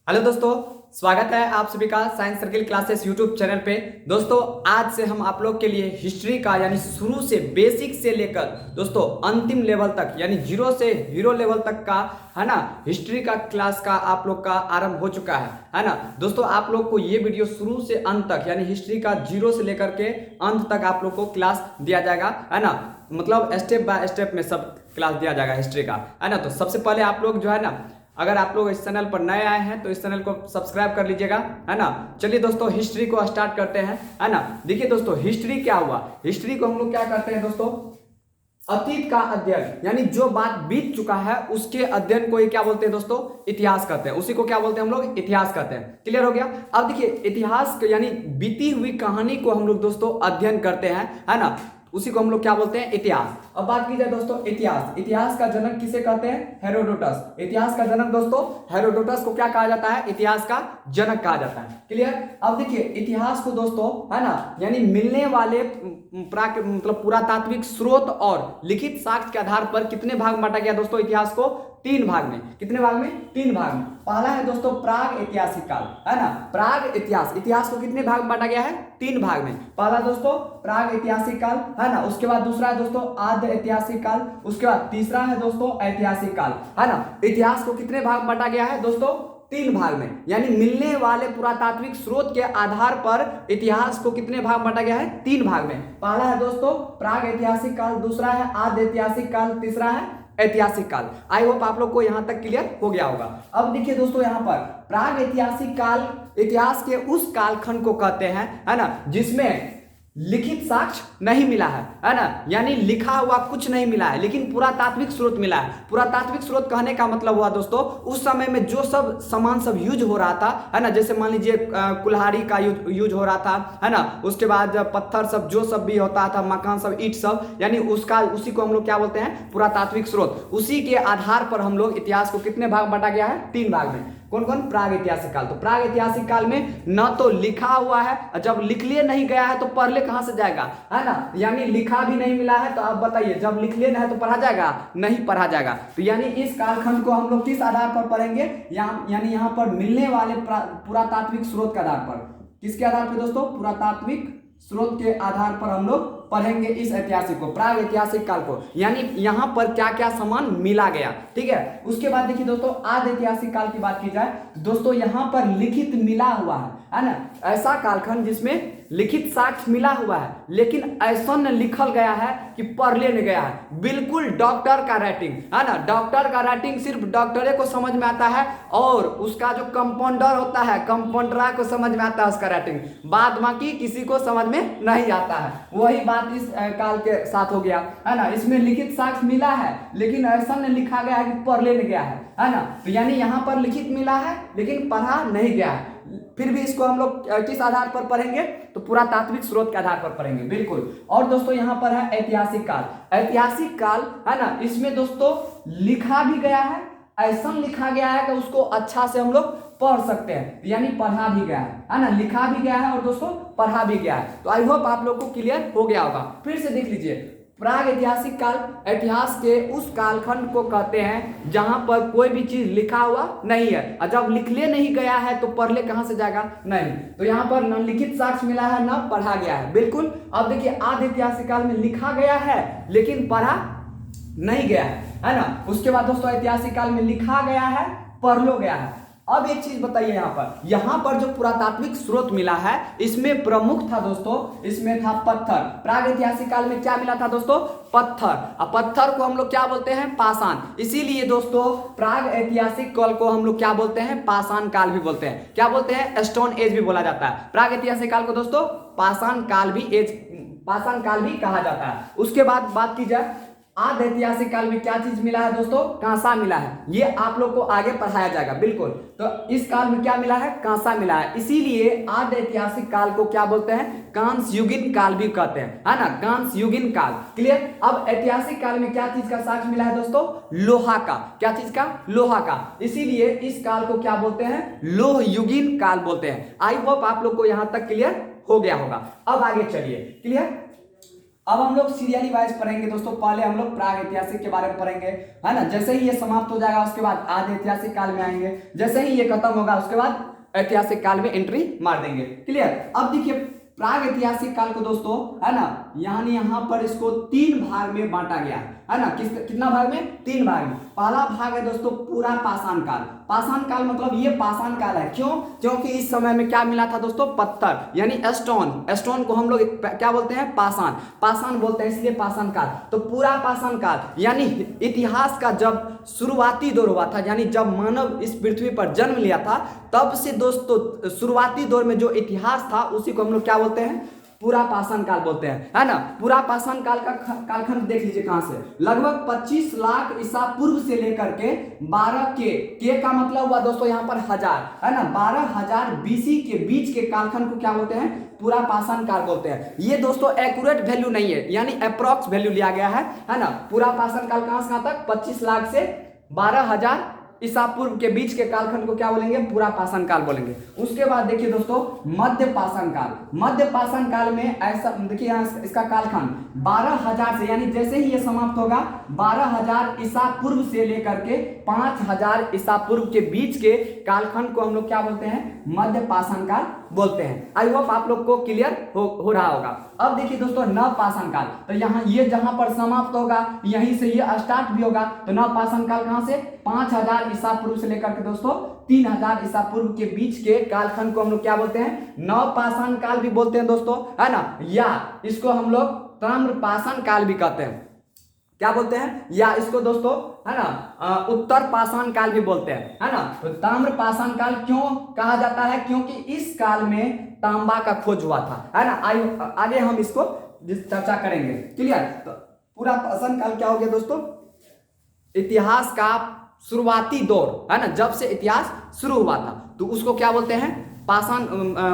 Hello दोस्तों, स्वागत है आप सभी का science circle classes YouTube channel पे। दोस्तों आज से हम आप लोग के लिए हिस्ट्री का यानी शुरू से बेसिक से लेकर दोस्तों अंतिम लेवल तक यानी जीरो से हीरो लेवल तक का है ना हिस्ट्री का क्लास का आप लोग का आरंभ हो चुका है ना। दोस्तों आप लोग को ये वीडियो शुरू से अंत तक यानी हिस्ट्री का जीरो से लेकर के अंत तक आप लोग को क्लास दिया जाएगा है ना। मतलब स्टेप बाय स्टेप में सब क्लास दिया जाएगा हिस्ट्री का है ना। तो सबसे पहले आप लोग जो है ना, अगर आप लोग इस चैनल पर नए आए हैं तो इस चैनल को सब्सक्राइब कर लीजिएगा है ना। चलिए दोस्तों हिस्ट्री को स्टार्ट करते हैं है ना। देखिए दोस्तों हिस्ट्री क्या हुआ, हिस्ट्री को हम लोग क्या करते हैं दोस्तों, अतीत का अध्ययन यानी जो बात बीत चुका है उसके अध्ययन को ही क्या बोलते हैं दोस्तों, इतिहास कहते हैं। उसी को क्या बोलते हैं हम लोग, इतिहास कहते हैं। क्लियर हो गया। अब देखिए इतिहास यानी बीती हुई कहानी को हम लोग दोस्तों अध्ययन करते हैं है ना, उसी को हम लोग क्या बोलते हैं, इतिहास। अब बात की जाए दोस्तों इतिहास, इतिहास का जनक किसे कहते हैं, हेरोडोटस। इतिहास का जनक दोस्तों हेरोडोटस को क्या कहा जाता है, इतिहास का जनक कहा जाता है। क्लियर। अब देखिए इतिहास को दोस्तों है ना यानी मिलने वाले मतलब पुरातात्विक स्रोत और लिखित साक्ष्य के आधार पर कितने भाग में बांटा गया दोस्तों, इतिहास को तीन भाग में। कितने भाग में, तीन भाग में। पहला है दोस्तों प्राग ऐतिहासिक काल है ना, प्राग इतिहास, इतिहास को कितने भाग में बांटा गया है, तीन भाग में। पहला दोस्तों प्राग ऐतिहासिक काल है ना, उसके बाद दूसरा है दोस्तों आद्य ऐतिहासिक काल, उसके बाद तीसरा है दोस्तों ऐतिहासिक काल है ना। इतिहास को कितने भाग में बांटा गया है दोस्तों, तीन भाग में। यानी मिलने वाले पुरातात्विक स्रोत के आधार पर इतिहास को कितने भाग बांटा गया है, तीन भाग में। पहला है दोस्तों प्राग ऐतिहासिक काल, दूसरा है आद्य ऐतिहासिक काल, तीसरा है ऐतिहासिक काल। आई होप आप लोग को यहां तक क्लियर हो गया होगा। अब देखिए दोस्तों यहां पर प्राग ऐतिहासिक काल इतिहास के उस कालखंड को कहते हैं है ना जिसमें लिखित साक्ष्य नहीं मिला है ना, यानी लिखा हुआ कुछ नहीं मिला है लेकिन पुरातात्विक स्रोत मिला है। पुरातात्विक स्रोत कहने का मतलब हुआ दोस्तों उस समय में जो सब सामान सब यूज हो रहा था है ना, जैसे मान लीजिए कुल्हाड़ी का यूज हो रहा था है ना, उसके बाद पत्थर सब जो सब भी होता था, मकान सब, ईंट सब, यानी उसका उसी को हम लोग क्या बोलते हैं, पुरातात्विक स्रोत। उसी के आधार पर हम लोग इतिहास को कितने भाग बांटा गया है, तीन भाग में। कौन कौन, प्राग ऐतिहासिक काल। तो प्राग ऐतिहासिक काल में न तो लिखा हुआ है, जब लिख लिए नहीं गया है तो पढ़ ले कहां से जाएगा है ना, यानी लिखा भी नहीं मिला है तो आप बताइए जब लिख लिए ना है तो पढ़ा जाएगा, नहीं पढ़ा जाएगा। तो यानी इस कालखंड को हम लोग किस आधार पर पढ़ेंगे, यानी यहाँ पर मिलने वाले पुरातात्विक स्रोत के आधार पर। किसके आधार पर दोस्तों, पुरातात्विक स्रोत के आधार पर हम लोग पढ़ेंगे इस ऐतिहासिक को, प्राग ऐतिहासिक काल को, यानी यहां पर क्या क्या सामान मिला गया। ठीक है। उसके बाद देखिए दोस्तों आद्य ऐतिहासिक काल की बात की जाए तो दोस्तों यहां पर लिखित मिला हुआ है ना, ऐसा कालखंड जिसमें लिखित साक्ष्य मिला हुआ है लेकिन ऐसा न लिखल गया है कि पढ़ लेने गया है, बिल्कुल डॉक्टर का राइटिंग है ना। डॉक्टर का राइटिंग सिर्फ डॉक्टरे को समझ में आता है और उसका जो कंपाउंडर होता है कंपाउंडरा को समझ में आता है उसका राइटिंग, बाद बाकी किसी को समझ में नहीं आता है। वही बात इस काल के साथ हो गया है ना, इसमें लिखित साक्ष्य मिला है लेकिन ऐसा न लिखा गया है कि पढ़ लेने गया है ना। तो यानी यहाँ पर लिखित मिला है लेकिन पढ़ा नहीं गया है। फिर भी इसको हम लोग किस आधार पर पढ़ेंगे, तो पुरातात्विक स्रोत के आधार पर पढ़ेंगे, बिल्कुल। और दोस्तों यहाँ पर है ऐतिहासिक काल। ऐतिहासिक काल है ना, इसमें दोस्तों लिखा भी गया है, ऐसा लिखा गया है कि उसको अच्छा से हम लोग पढ़ सकते हैं, यानी पढ़ा भी गया है ना, लिखा भी गया है और दोस्तों पढ़ा भी गया है। तो आई होप आप लोग को क्लियर हो गया होगा। फिर से देख लीजिए प्राग ऐतिहासिक काल इतिहास के उस कालखंड को कहते हैं जहां पर कोई भी चीज लिखा हुआ नहीं है, और जब लिखले नहीं गया है तो पढ़ ले कहां से जाएगा, नहीं। तो यहाँ पर न लिखित साक्ष्य मिला है न पढ़ा गया है, बिल्कुल। अब देखिए आद्य ऐतिहासिक काल में लिखा गया है लेकिन पढ़ा नहीं गया है ना। उसके बाद दोस्तों ऐतिहासिक काल में लिखा गया है, पढ़ लो गया है। अब एक चीज बताइए यहाँ पर जो पुरातात्विक स्रोत मिला है इसमें प्रमुख था दोस्तों, इसमें था पत्थर। प्राग ऐतिहासिक काल में क्या मिला था दोस्तों, पत्थर। अब पत्थर को हम लोग क्या बोलते हैं, पाषाण। इसीलिए दोस्तों प्राग ऐतिहासिक काल को हम लोग क्या बोलते हैं, पाषाण काल भी बोलते हैं। क्या बोलते हैं, स्टोन एज भी बोला जाता है। प्राग ऐतिहासिक काल को दोस्तों पाषाण काल भी कहा जाता है। उसके बाद बात की जाए आद्य ऐतिहासिक काल में क्या चीज मिला है दोस्तों, कांसा मिला है। ये आप लोग को आगे पढ़ाया जाएगा, बिल्कुल। तो इस काल में क्या मिला है, कांसा मिला है। इसीलिए आद्य ऐतिहासिक काल को क्या बोलते हैं, कांस्य युगीन काल भी कहते हैं है ना, कांस्य युगीन काल। क्लियर। अब ऐतिहासिक काल में क्या चीज का साक्ष्य मिला है दोस्तों, लोहा का। क्या चीज का, लोहा का। इसीलिए इस काल को क्या बोलते हैं, लोह युगीन काल बोलते हैं। आई होप आप लोग को यहां तक क्लियर हो गया होगा। अब आगे चलिए, क्लियर। अब हम लोग सीरियली वाइज पढ़ेंगे दोस्तों। पहले हम लोग प्राग ऐतिहासिक के बारे में पढ़ेंगे, है ना। जैसे ही ये समाप्त हो जाएगा उसके बाद आदि ऐतिहासिक काल में आएंगे। जैसे ही ये खत्म होगा उसके बाद ऐतिहासिक काल में एंट्री मार देंगे। क्लियर। अब देखिए प्राग ऐतिहासिक काल को दोस्तों, है ना, यहाँ पर इसको 3 भाग में बांटा गया है ना। कितना भाग में? 3 भाग में। पहला भाग है दोस्तों पूरा पाषाण काल। पाषाण काल मतलब ये पाषाण काल है। क्यों? क्योंकि इस समय में क्या मिला था दोस्तों? पत्थर, यानी स्टोन को हम लोग क्या बोलते हैं? पाषाण बोलते हैं, इसलिए पाषाण काल। तो पूरा पाषाण काल यानी इतिहास का जब शुरुआती दौर हुआ था, यानी जब मानव इस पृथ्वी पर जन्म लिया था, तब से दोस्तों शुरुआती दौर में जो इतिहास था उसी को हम लोग क्या बोलते हैं? पूरा पाषाण काल बोलते हैं, है ना। पूरा पाषाण काल का कालखंड देख लीजिए कहां से, लगभग 25 लाख ईसा पूर्व से लेकर के 12 के का मतलब हुआ दोस्तों यहाँ पर 1000, है ना। 12,000 बीसी के बीच के कालखंड को क्या बोलते हैं? पूरा पाषाण काल बोलते हैं। ये दोस्तों एक्यूरेट वैल्यू नहीं है, यानी अप्रॉक्स वैल्यू लिया गया है ना। पूरा पाषाण काल कहां से कहां तक? 25 लाख से 12,000 ईसा पूर्व के बीच के कालखंड को क्या बोलेंगे? पूरा पाषाण काल बोलेंगे। उसके बाद देखिए दोस्तों मध्य पाषाण काल। मध्य पाषाण काल में ऐसा देखिए यहाँ इसका कालखंड 12,000 से, यानी जैसे ही ये समाप्त होगा 12,000 ईसा पूर्व से लेकर के 5,000 ईसा पूर्व के बीच के कालखंड को हम लोग क्या बोलते हैं? मध्य पाषाण काल बोलते हैं। आई होप आप लोग को क्लियर हो रहा होगा। अब देखिए दोस्तों नव पाषाण काल, तो यहाँ ये जहां पर समाप्त होगा यहीं से ये स्टार्ट भी होगा। तो नव पाषाण काल कहां से? 5,000 ईसा पूर्व से लेकर के दोस्तों 3,000 ईसा पूर्व के बीच के कालखंड को हम लोग क्या बोलते हैं? नव पाषाण काल भी बोलते हैं दोस्तों, है ना। या इसको हम लोग ताम्र पाषाण काल भी कहते हैं। क्या बोलते हैं? या इसको दोस्तों, है ना, उत्तर पाषाण काल भी बोलते हैं, है ना। तो ताम्र पाषाण काल क्यों कहा जाता है? क्योंकि इस काल में तांबा का खोज हुआ था, है ना। आगे हम इसको चर्चा करेंगे। क्लियर। तो पूरा पाषाण काल क्या हो गया दोस्तों? इतिहास का शुरुआती दौर, है ना, जब से इतिहास शुरू हुआ था तो उसको क्या बोलते हैं? पाषाण,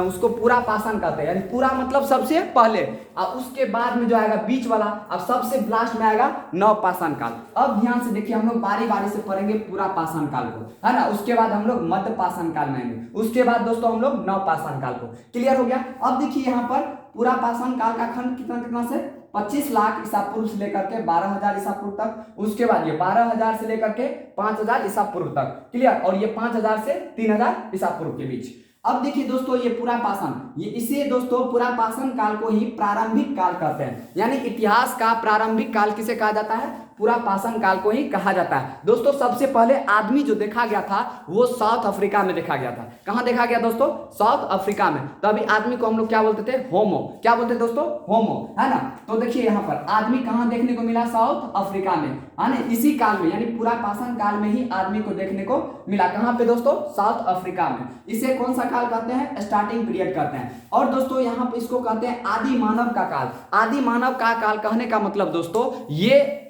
उसको पूरा पाषाण कहते हैं। यानी पूरा मतलब सबसे पहले, और उसके बाद में जो आएगा बीच वाला, अब सबसे लास्ट में आएगा नव पाषाण काल। अब ध्यान से देखिए हम लोग बारी बारी से पढ़ेंगे पूरा पाषाण काल को, है ना। उसके बाद हम लोग मध्य पाषाण काल में आएंगे, उसके बाद दोस्तों हम लोग नव पाषाण काल को। क्लियर हो गया। अब देखिए यहाँ पर पूरा पाषाण काल का खंड कितना से? 25 लाख ईसा पूर्व से लेकर के 12,000 ईसा पूर्व तक। उसके बाद ये 12,000 से लेकर के 5,000 ईसा पूर्व तक। क्लियर। और ये 5,000 से 3,000 ईसा पूर्व के बीच। अब देखिए दोस्तों ये पूरा पाषाण, ये इसे दोस्तों पूरा पाषाण काल को ही प्रारंभिक काल कहते हैं। यानी इतिहास का प्रारंभिक काल किसे कहा जाता है? पूरा पाषाण काल को ही कहा जाता है। दोस्तों सबसे पहले आदमी जो देखा गया था वो साउथ अफ्रीका में देखा गया था। कहां देखा गया दोस्तों? साउथ अफ्रीका में। तो अभी आदमी को हम लोग क्या बोलते थे? होमो। क्या बोलते थे दोस्तों? होमो, है ना। तो देखिए यहाँ पर आदमी कहां देखने को मिला? साउथ अफ्रीका में, है ना। इसी काल में, यानी पूरा पाषाण काल में ही आदमी को देखने को मिला। कहां पे दोस्तों? साउथ अफ्रीका में। इसे कौन सा काल कहते हैं? स्टार्टिंग पीरियड कहते हैं। और दोस्तों यहाँ पे इसको कहते हैं आदि मानव का काल। आदि मानव का काल कहने का मतलब दोस्तों, ये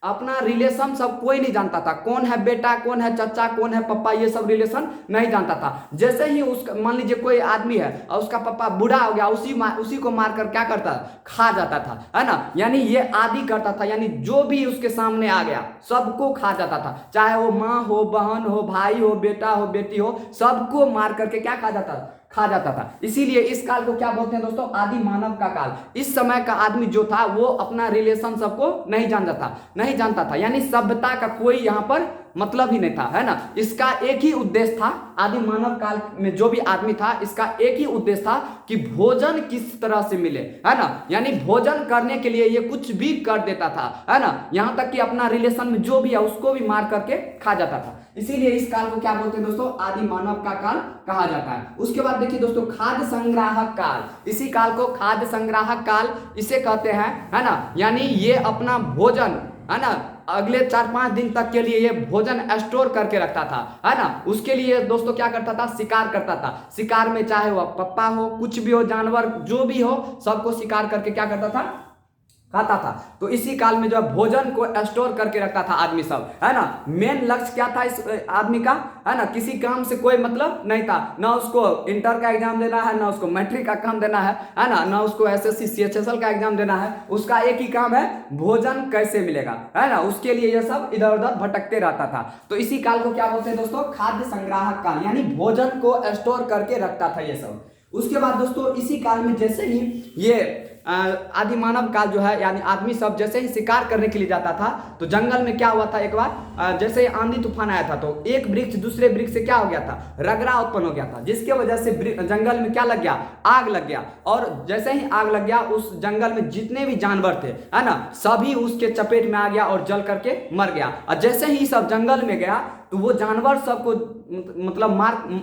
अपना रिलेशन सब कोई नहीं जानता था। कौन है बेटा, कौन है चचा, कौन है पापा, ये सब रिलेशन नहीं जानता था। जैसे ही उसका मान लीजिए कोई आदमी है और उसका पापा बूढ़ा हो गया, उसी को मारकर क्या करता? खा जाता था, है ना। यानी ये आदि करता था, यानी जो भी उसके सामने आ गया सबको खा जाता था। चाहे वो माँ हो, बहन हो, भाई हो, बेटा हो, बेटी हो, सबको मार करके क्या खा जाता था। इसीलिए इस काल को क्या बोलते हैं दोस्तों? आदि मानव का काल। इस समय का आदमी जो था वो अपना रिलेशन सबको नहीं जानता था, यानी सभ्यता का कोई यहाँ पर मतलब ही नहीं था, है ना। इसका एक ही उद्देश्य था, आदि मानव काल में जो भी आदमी था इसका एक ही उद्देश्य था कि भोजन किस तरह से मिले, है ना। यानी भोजन करने के लिए ये कुछ भी कर देता था, है ना। यहाँ तक कि अपना रिलेशन में जो भी है उसको भी मार करके खा जाता था। इसीलिए इस काल को क्या बोलते हैं दोस्तों? आदि मानव का काल कहा जाता है। उसके बाद देखिए दोस्तों खाद्य संग्राहक काल। इसी काल को खाद्य संग्राहक काल इसे कहते हैं, है ना। यानी ये अपना भोजन, है ना, अगले 4-5 दिन तक के लिए ये भोजन स्टोर करके रखता था, है ना। उसके लिए दोस्तों क्या करता था? शिकार करता था। शिकार में चाहे वह पप्पा हो, कुछ भी हो, जानवर जो भी हो, सबको शिकार करके क्या करता था? खाता था। तो इसी काल में जो है भोजन को स्टोर करके रखता था आदमी सब, है ना। मेन लक्ष्य क्या था इस आदमी का? है ना, किसी काम से कोई मतलब नहीं था। ना उसको इंटर का एग्जाम देना है, ना उसको मैट्रिक का काम देना है ना, ना उसको एसएससी सीएचएसएल का एग्जाम देना है। उसका एक ही काम है, भोजन कैसे मिलेगा, है ना। उसके लिए यह सब इधर उधर भटकते रहता था। तो इसी काल को क्या बोलते हैं दोस्तों? खाद्य संग्राहक काल, यानी भोजन को स्टोर करके रखता था ये सब। उसके बाद दोस्तों इसी काल में जैसे ही ये आदि मानव काल जो है यानी आदमी सब जैसे ही शिकार करने के लिए जाता था तो जंगल में क्या हुआ था, एक बार जैसे ही आंधी तूफान आया था तो एक वृक्ष दूसरे वृक्ष से क्या हो गया था, रगड़ा उत्पन्न हो गया था, जिसके वजह से जंगल में क्या लग गया, आग लग गया। और जैसे ही आग लग गया उस जंगल में जितने भी जानवर थे, है ना, सभी उसके चपेट में आ गया और जल करके मर गया। और जैसे ही सब जंगल में गया तो वो जानवर सबको मतलब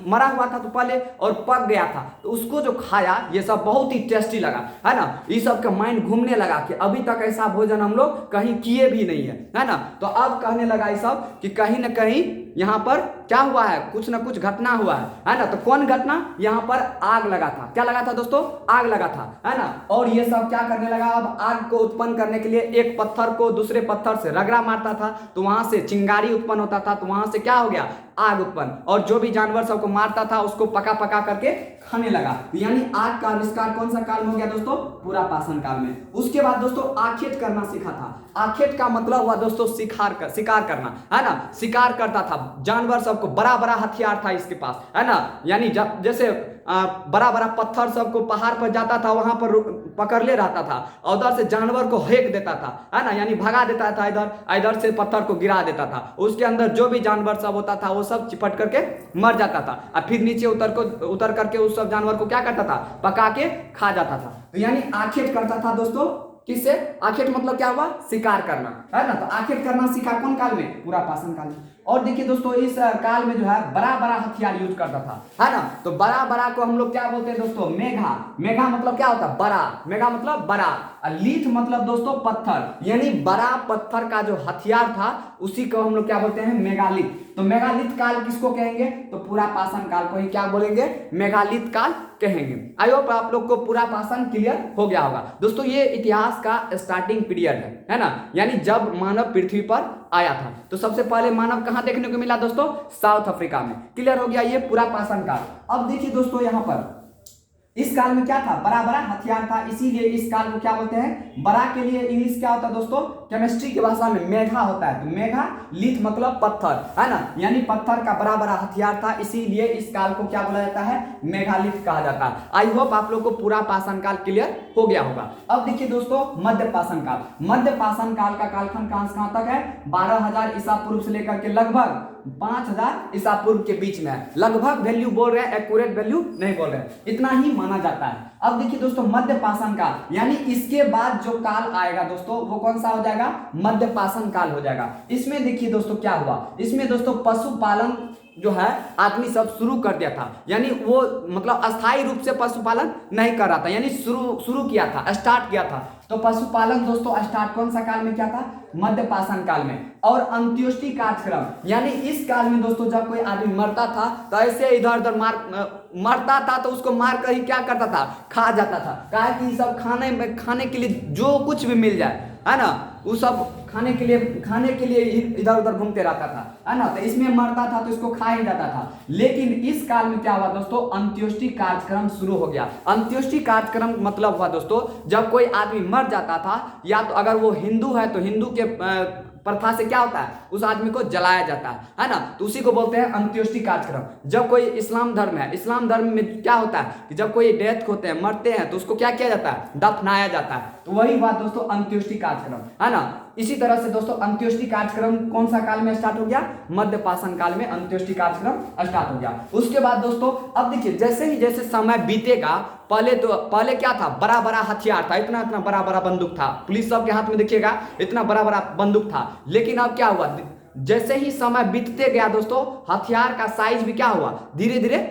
मरा हुआ था तो पहले और पक गया था, तो उसको जो खाया ये सब बहुत ही टेस्टी लगा, है ना। ये सब का माइंड घूमने लगा कि अभी तक ऐसा भोजन हम लोग कहीं किए भी नहीं है ना। तो अब कहने लगा ये सब कि कहीं ना कहीं यहाँ पर क्या हुआ है, कुछ ना कुछ घटना हुआ है ना। तो कौन घटना, यहाँ पर आग लगा था। क्या लगा था दोस्तों, आग लगा था, है ना। और ये सब क्या करने लगा, अब आग को उत्पन्न करने के लिए एक पत्थर को दूसरे पत्थर से रगड़ा मारता था तो वहां से चिंगारी उत्पन्न होता था, तो वहां से क्या हो गया, आग उत्पन्न। और जो भी जानवर सबको मारता था उसको पका पका करके खाने लगा। यानी आग का आविष्कार कौन सा काल में हो गया दोस्तों, पुरापाषाण काल में। उसके बाद दोस्तों आखेट करना सीखा था। आखेट का मतलब हुआ दोस्तों शिकार करना, है ना। शिकार करता था जानवर सबको, बड़ा बड़ा हथियार था इसके पास, है ना। यानी जैसे बड़ा बड़ा पत्थर सबको पहाड़ पर जाता था वहां पर पकड़ ले रहता था और उधर से जानवर को हेक देता था, है ना, यानी भगा देता था, इधर से पत्थर को गिरा देता था। उसके अंदर जो भी जानवर सब होता था वो सब चिपट करके मर जाता था और फिर नीचे उतर करके उस सब जानवर को क्या करता था, पका के खा जाता था। तो यानी आखेट करता था दोस्तों, किससे, आखेट मतलब क्या हुआ, शिकार करना, है ना। तो आखेट करना सीखा कौन काल में, पुरापाषाण काल में। और देखिए दोस्तों इस काल में जो है बड़ा बड़ा हथियार यूज करता था, है ना। तो बड़ा बड़ा को हम लोग क्या बोलते हैं दोस्तों, मेघा। मेघा मतलब क्या होता है, बड़ा। मेघा मतलब बड़ा। लीथ मतलब दोस्तों पत्थर, यानी बड़ा पत्थर का जो हथियार था उसी को हम लोग क्या बोलते हैं, मेगालिथ। तो मेगालिथ काल किसको कहेंगे, तो पुरापाषाण काल को ही क्या बोलेंगे, मेगालिथ काल कहेंगे। आई होप आप लोग को पुरापाषाण क्लियर हो गया होगा दोस्तों। ये इतिहास का स्टार्टिंग पीरियड है ना, यानी जब मानव पृथ्वी पर आया था। तो सबसे पहले मानव कहां देखने को मिला दोस्तों, साउथ अफ्रीका में। क्लियर हो गया ये पुरापाषाण काल। अब देखिए दोस्तों यहाँ पर इस काल में क्या था, बड़ा बड़ा हथियार था, इसीलिए इस काल को क्या बोलते हैं, बड़ा के लिए इंग्लिश क्या होता है दोस्तों, केमिस्ट्री की भाषा में मेघा होता है। तो मेघा लिथ मतलब पत्थर, है ना, यानी पत्थर का बड़ा बड़ा हथियार था, इसीलिए इस काल को क्या बोला जाता है, मेघालिथ कहा जाता है। आई होप आप लोग को पुरापाषाण काल क्लियर हो गया होगा। अब देखिए दोस्तों मध्यपाषाण काल। मध्यपाषाण काल का कालखंड कहां तक है, 12,000 ईसा पूर्व से लेकर के लगभग 5,000 ईसा पूर्व के बीच में है। लगभग वैल्यू बोल रहे हैं, एक्यूरेट वैल्यू नहीं बोल रहे हैं, इतना ही माना जाता है। अब देखिए दोस्तों मध्यपाषाण काल, यानी इसके बाद जो काल आएगा दोस्तों वो कौन सा हो जाएगा, मध्यपाषाण काल हो जाएगा। इसमें देखिए दोस्तों क्या हुआ, इसमें दोस्तों पशुपालन जो है आदमी सब शुरू कर दिया था, यानी वो मतलब अस्थायी रूप से पशुपालन नहीं कर रहा था, यानी शुरू किया था, स्टार्ट किया था। तो पशुपालन दोस्तों स्टार्ट कौन सा काल में किया था, मध्यपाषाण काल में। और अंत्योष्टि कार्यक्रम, यानी इस काल में दोस्तों जब कोई आदमी मरता था तो ऐसे इधर उधर मरता था तो उसको मार कर ही क्या करता था, खा जाता था। कहा कि सब खाने के लिए जो कुछ भी मिल जाए, है ना, वो सब खाने के लिए इधर उधर घूमते रहता था, है ना। तो इसमें मरता था तो इसको खा ही जाता था। लेकिन इस काल में क्या हुआ दोस्तों, अंत्योष्टि कार्यक्रम शुरू हो गया। अंत्योष्टि कार्यक्रम मतलब हुआ दोस्तों जब कोई आदमी मर जाता था, या तो अगर वो हिंदू है तो हिंदू के प्रथा से क्या होता है, उस आदमी को जलाया जाता है ना। तो उसी को बोलते हैं अंत्योष्टि कार्यक्रम। जब कोई इस्लाम धर्म है, इस्लाम धर्म में क्या होता है कि जब कोई डेथ होते हैं, मरते हैं, तो उसको क्या किया जाता है, दफनाया जाता है। तो वही बात दोस्तों अंत्योष्टि कार्यक्रम, है ना। इसी तरह से दोस्तों अंत्योष्टि कार्यक्रम कौन सा काल में स्टार्ट हो गया, मध्यपाषाण काल में अंत्योष्टि कार्यक्रम स्टार्ट हो गया। उसके बाद दोस्तों अब देखिए जैसे समय बीतेगा, पहले क्या था, बड़ा बड़ा हथियार था, इतना बड़ा बड़ा बंदूक था, पुलिस सब के हाथ में देखिएगा इतना बड़ा बड़ा बंदूक था। लेकिन अब क्या हुआ, जैसे ही समय बीतते गया दोस्तों हथियार का साइज भी क्या हुआ, धीरे धीरे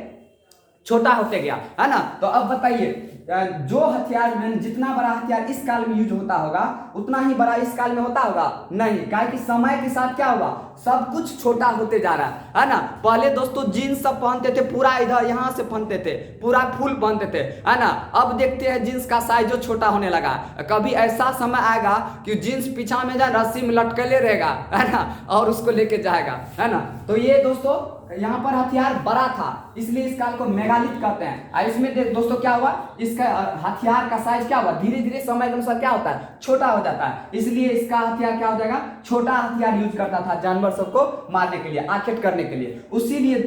छोटा होते गया, है ना। तो अब बताइए जो हथियार में जितना बड़ा हथियार इस काल में यूज होता होगा उतना ही बड़ा इस काल में होता होगा नहीं, क्योंकि समय के साथ क्या हुआ, सब कुछ छोटा होते जा रहा है ना। पहले दोस्तों जीन्स सब पहनते थे, पूरा इधर यहाँ से पहनते थे, पूरा फुल पहनते थे, है ना। अब देखते हैं जीन्स का साइज जो छोटा होने लगा। कभी ऐसा समय आएगा कि जीन्स पीछा में जाए रस्सी में लटकले रहेगा, है ना, और उसको लेके जाएगा, है ना। तो ये दोस्तों यहाँ पर हथियार बड़ा था, इसलिए इस काल को मेगालिथ कहते हैं। और इसमें दोस्तों क्या हुआ, इसका हथियार का साइज क्या हुआ, धीरे धीरे समय के अनुसार क्या होता है, छोटा हो जाता है। इसलिए इसका हथियार क्या हो जाएगा, छोटा हथियार यूज करता था जानवर सबको मारने के लिए, आखेट करने के लिए।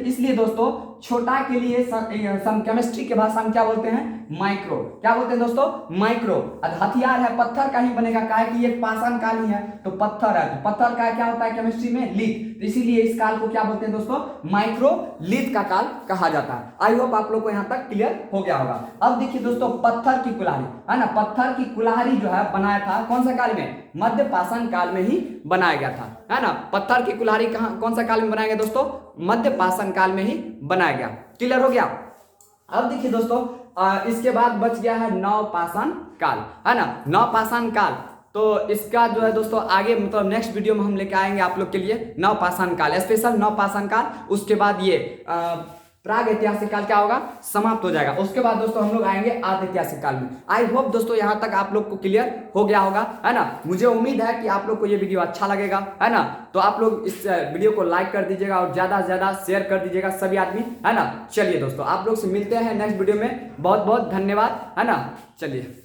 इसलिए दोस्तों छोटा के लिए सम केमिस्ट्री के भाषा में क्या बोलते हैं? माइक्रो। क्या बोलते हैं दोस्तों? माइक्रो। हथियार है पत्थर का ही बनेगा, काहे कि ये पाषाण काल ही है तो पत्थर है, तो पत्थर का क्या होता है केमिस्ट्री में? लिथ। तो इसीलिए इस काल को क्या बोलते हैं दोस्तों? माइक्रो लिथ का काल कहा जाता है। आई होप आप लोग को यहाँ तक क्लियर हो गया होगा। अब देखिए दोस्तों, पत्थर की कुल्हाड़ी है ना, पत्थर की कुल्हाड़ी जो है बनाया था कौन सा काल में? मध्य पाषाण काल में ही बनाया गया था, है ना। पत्थर की कुल्हाड़ी कहाँ कौन सा काल में बनाया गया दोस्तों? मध्य पाषाण काल में ही बनाया गया। क्लियर हो गया। अब देखिए दोस्तों, इसके बाद बच गया है नवपाषाण काल, है ना। नवपाषाण काल तो इसका जो है दोस्तों आगे मतलब नेक्स्ट वीडियो में हम लेके आएंगे आप लोग के लिए नवपाषाण काल, स्पेशल नवपाषाण काल। उसके बाद ये प्राग ऐतिहासिक काल क्या होगा? समाप्त हो जाएगा। उसके बाद दोस्तों हम लोग आएंगे आदि ऐतिहासिक काल में। आई होप दोस्तों यहाँ तक आप लोग को क्लियर हो गया होगा, है ना। मुझे उम्मीद है कि आप लोग को ये वीडियो अच्छा लगेगा, है ना। तो आप लोग इस वीडियो को लाइक कर दीजिएगा और ज्यादा से ज्यादा शेयर कर दीजिएगा सभी आदमी, है ना। चलिए दोस्तों, आप लोग से मिलते हैं नेक्स्ट वीडियो में। बहुत बहुत धन्यवाद, है ना। चलिए।